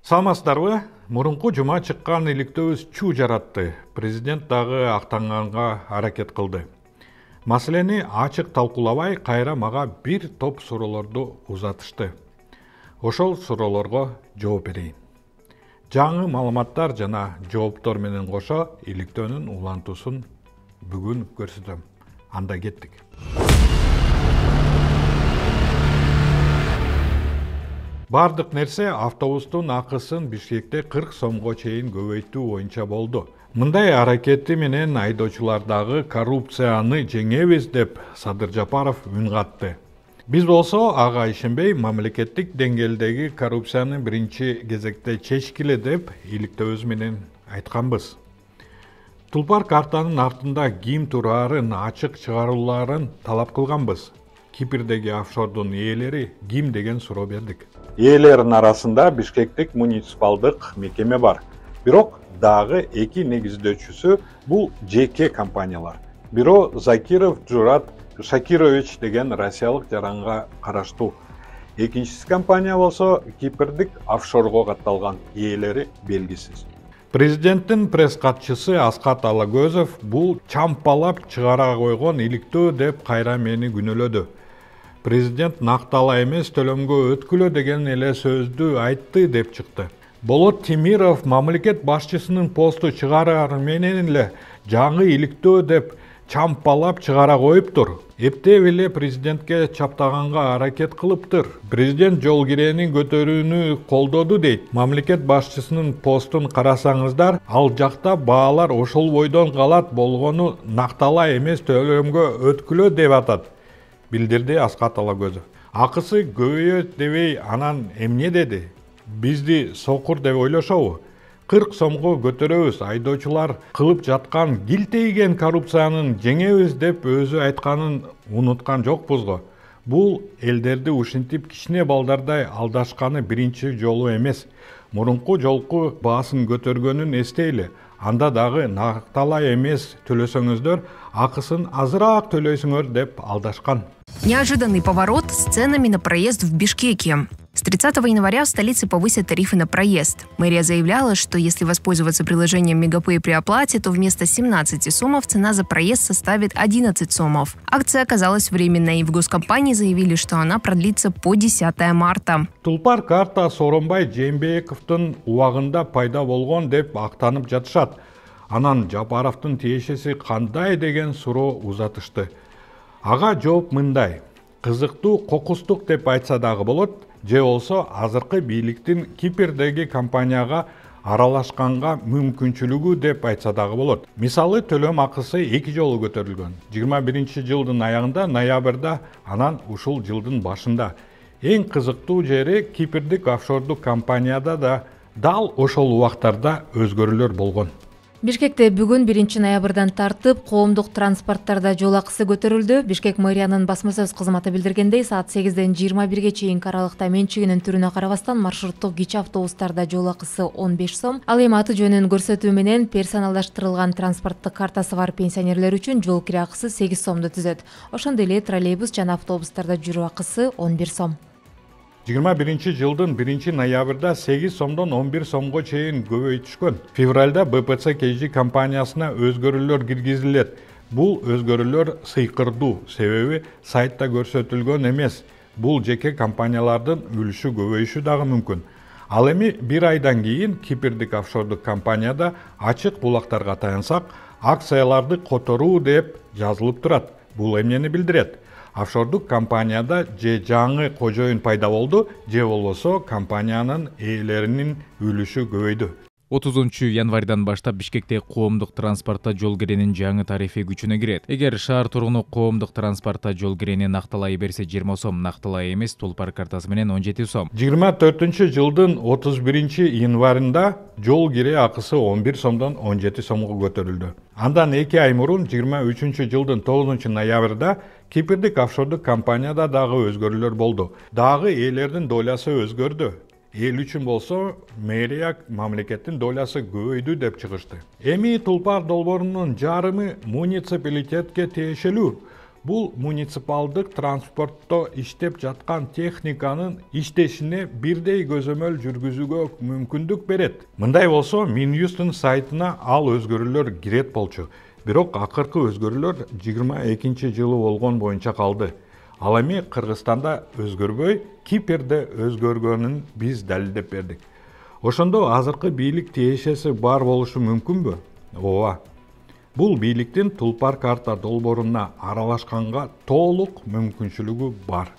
Саламатсыздарбы? Мурунку жума чыккан иликтөөбүз чуу жаратты. Президент дагы актанганга аракет кылды. Маселени ачык талкуулабай, кайра мага бир топ суроолорду узатышты. Ошол суроолорго жооп берейин. Жаңы маалыматтар жана жооптор менен кошо иликтөөнүн улантуусун бүгүн көрсөтөм. Анда кеттик. Бардык нерсе автобустун акысын Бишкекте 40 сомго чейин көбөйтүү боюнча болду. Мындай аракети менен айдоочулардагы коррупцияны жеңебиз деп Садыр Жапаров үн катты. Биз болсо ага ишенбей, мамлекеттик деңгээлдеги коррупцияны биринчи кезекте чечкиле деп иликтөөбүз менен айтканбыз. Тулпар картанын артында ким турарын ачык чыгарууларын талап кылганбыз. Кипрдеги офшордун ээлери ким деген суроо бердик. Ээлердин арасында Бишкектик муниципалдык мекеме бар. Бирок дагы эки негиздөөчүсү бул жеке компаниялар. Биро Закиров Журат Шакирович деген россиялык жаранга караштуу. Экинчиси компания болсо Кипрдик офшорго катталган, ээлери белгисиз. Президенттин пресс катчысы Аскат Алагөзов бул чампалап чыгара койгон иликтөө деп кайра мени күнөөлөдү. Президент нактала эмес төлөмгө өткүлө деген эле сөздү айтты деп чыкты. Болот Темиров мамлекет башчысынын посту чыгарар менен эле жаңы иликтөө деп чампалап чыгара коюптур. Эптеп эле президентке чаптаганга аракет кылыптыр. Президент жол кирени көтөрүүнү колдоду дейт. Мамлекет башчысынын постун карасаңыздар, ал жакта баалар ошол бойдон калат болгону нактала эмес төлөмгө өткүлө деп атат, билдирди Аскат Алагөзов. Акысы көбөйөт дебей анан эмне деди? Бизди сокур деп ойлошобу? 40 сомго көтөрөбүз, айдоочулар кылып жаткан килтейген коррупциянын жеңебиз деп өзү айтканын унуткан жокпуз го. Бул элдерди ушинтип кичине балдардай алдашканы биринчи жолу эмес. Мурунку жолку баасын көтөргөнүн эстейли. Анда дагы нактала эмес төлөсөңүздөр, акысын азыраак төлөйсүңөр деп алдашкан. Неожиданный поворот с ценами на проезд в Бишкеке. С 30 января в столице повысят тарифы на проезд. Мэрия заявляла, что если воспользоваться приложением Мегапэй при оплате, то вместо 17 сомов цена за проезд составит 11 сомов. Акция оказалась временной, и в госкомпании заявили, что она продлится по 10 марта. Тулпар карта Сооронбай Жээнбековдун убагында пайда болгон деп актанып жатышат. Анан Жапаровдун тиешеси кандай деген суроо узатышты. Ага жооп мындай: кызыктуу, кокустук деп айтса дагы болот, же болсо азыркы бийликтин Кипрдеги компанияга аралашканга мүмкүнчүлүгү деп айтса дагы болот. Мисалы, төлөм акысы 2 жолу көтөрүлгөн. 21 жылдын аягында, ноябрда, анан ушул жылдын башында. Эң кызыктуу жери Кипрдик офшордук компанияда да дал ошол убактарда өзгөрүүлөр болгон. Бишкекте бүгүн 1 ноябрдан тартып коомдук транспорттарда жол акысы көтөрүлдү. Бишкек мэриянын басма сөз кызматы билдиргендей, саат 8ден 21ге чейинки аралыкта менчигинин түрүнө карабастан маршруттук кичи автобустарда жол акысы 15 сом, ал эми аты жөнүн көрсөтүү менен персоналдаштырылган транспорттук картасы бар пенсионерлер үчүн жол кире акысы 8 сомду түзөт. Ошондой эле троллейбус жана автобустарда жүрүү акысы 11 сом. 21 жылдын 1 ноябрда 8 сомдон 11 сомго чейин көбөйтүшкөн. Февралда БПЦ KG компаниясына өзгөрүүлөр киргизилет. Бул өзгөрүүлөр сыйкырдуу, себеби сайтта көрсөтүлгөн эмес. Бул жеке компаниялардын үлүшү көбөйүшү дагы мүмкүн. Ал эми 1 айдан кийин Кипрдик офшордук компанияда ачык булактарга таянсак, акцияларды которуу деп жазылып турат. Бул эмнени билдирет? Офшордук компанияда же жаңы кожоюн пайда болду, же болбосо компаниянын ээлеринин үлүшү көбөйдү. 30 январдан баштап Бишкекте коомдук транспортто жол киренин жаңы тарифи күчүнө кирет. Эгер шаар тургуну коомдук транспортто жол кирени накталай берсе 20 сом, накталай эмес Тулпар картасы менен 17 сом. 24 жылдын 31 январында жол кире акысы 11 сомдон 17 сомго көтөрүлдү. Андан 2 ай мурун 23 жылдын 9 ноябрда Кипрдик офшордук компанияда дагы өзгөрүүлөр болду. Дагы ээлердин долясы өзгөрдү. Эл үчүн болсо мэрия мамлекеттин долясы көбөйдү деп чыгышты. Эми Тулпар долбоорунун жарымы муниципалитетке тиешелүү. Бул муниципалдык транспортто иштеп жаткан техниканын иштешине бирдей көзөмөл жүргүзүүгө мүмкүндүк берет. Мындай болсо Минюсттун сайтына ал өзгөрүүлөр кирет болчу. Бирок акыркы өзгөрүүлөр 22-жылы болгон боюнча калды. Ал эми Кыргызстанда өзгөрбөй, Кипрде өзгөргөнүн биз далилдеп бердик. Ошондо азыркы бийлик тиешеси бар болушу мүмкүнбү? Ооба. Бул бийликтин Тулпар карта долбооруна аралашканга толук мүмкүнчүлүгү бар.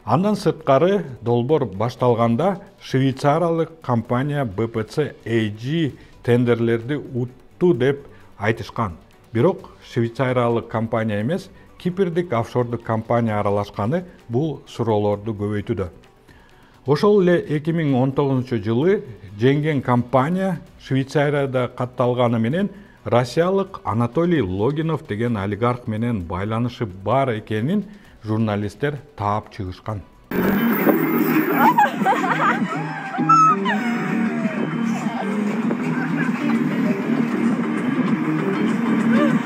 Андан сырткары долбоор башталганда швейцариялык компания BPC AG тендерлерди утту деп айтышкан. Бирок швейцариялык компания эмес, Кипрдик офшордук компания аралашканы бул суроолорду көбөйтүүдө. Ошол эле 2019-жылы жеңген компания Швейцарияда катталганы менен Россиялык Анатолий Логинов деген олигарх менен байланышы бар экенин журналисттер таап чыгышкан.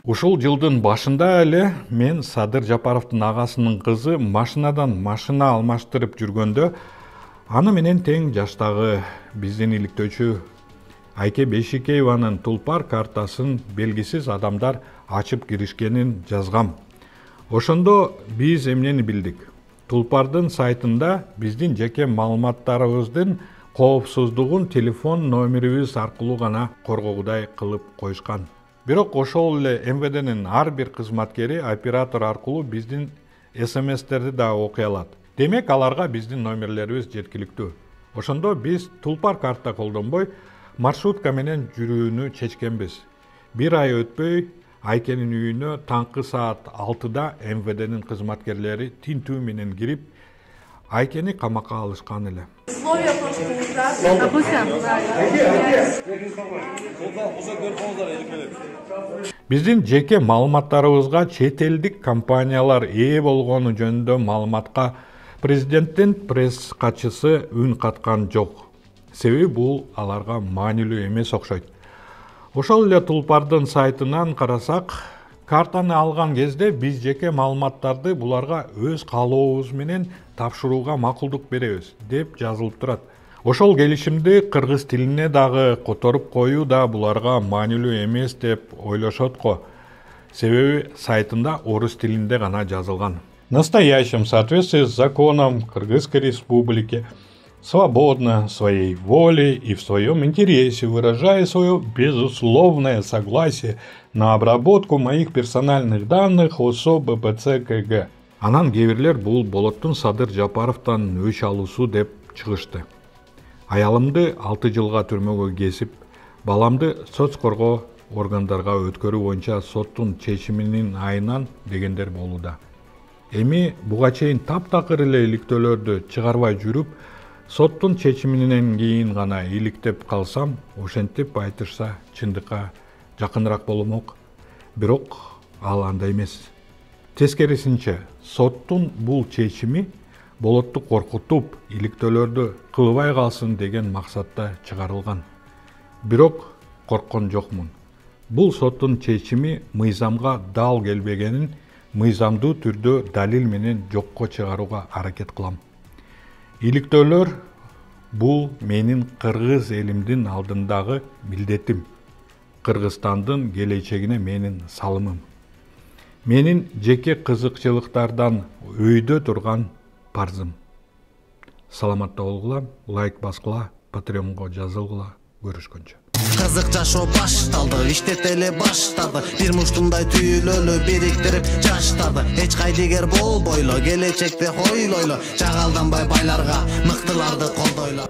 Ушул жылдын башында эле мен Садыр Жапаровдун агасынын кызы машинадан машина алмаштырып жүргөндө аны менен тең жаштагы биздин иликтөөчү Айке Бейшикееванын Тулпар картасын белгисиз адамдар ачып киришкенин жазгам. Ошондо биз эмнени билдик? Тулпардын сайтында биздин жеке маалыматтарыбыздын коопсуздугун телефон номерибиз аркылуу гана коргоогудай кылып коюшкан. Бирок ошол эле МВДнин ар бир кызматкери оператор аркылуу биздин СМСтерди да окуй алат. Демек аларга биздин номерлерибиз жеткиликтүү. Ошондо биз Тулпар карта колдонбой маршрутка менен жүрүүнү чечкенбиз. Бир ай өтпөй Айкенин үйүнө таңкы саат 6-да МВДнин кызматкерлери тинтүү менен кирип, Айкени камакка алышкан эле. Биздин жеке маалыматтарыбызга чет элдик компаниялар ээ болгону жөнүндө маалыматка президенттин пресс катчысы үн каткан жок. Себеби бул аларга маанилүү эмес окшойт. Ошол эле Тулпардын сайтынан карасак, картаны алган кезде биз жеке маалыматтарды буларга өз каалообуз менен тапшырууга макулдук беребиз деп жазылып турат. Ошол келишимди кыргыз тилине дагы которуп коюу да буларга маанилүү эмес деп ойлошот го. Себеби сайтында орус тилинде гана жазылган. В настоящем соответствии с законом Кыргызской Республики свободно, своей волей и в своем интересе, выражая свое безусловное согласие на обработку моих персональных данных ОСО БПЦ КГ. Анан кээ-бирлер бул Болоттун Садыр Жапаровдон өч алуусу деп чыгышты. Аялымды 6 жылга түрмөгө кесип, баламды соц коргоо органдарга өткөрүү боюнча соттун чечиминин айынан дегендер болууда. Эми буга чейин таптакыр эле иликтөөлөрдү чыгарбай жүрүп, соттун чечиминен кийин гана иликтеп калсам, ошентип айтышса чындыкка жакыныраак болмок. Бирок ал андай эмес. Тескерисинче, соттун бул чечими Болотту коркутуп, иликтөөлөрдү кылбай калсын деген максатта чыгарылган. Бирок корккон жокмун. Бул соттун чечими мыйзамга дал келбегенин мыйзамдуу түрдө далил менен жокко чыгарууга аракет кылам. Иликтөөлөр бул менин кыргыз элимдин алдындагы милдетим. Кыргызстандын келечегине менин салымым. Менин жеке кызыкчылыктардан өйдө турган парзым. Саламатта болгула, лайк баскыла, Patreon'го жазылгыла, көрүшкөнчө. Кызык жашоо башталды, иштете эле баштады. Бир муштундай түйүлөлү бириктирип жаштарды. Эч кайдыгер болбойло, келечекте хойлойло. Жагалданбай байларга, мыктыларды колдойло.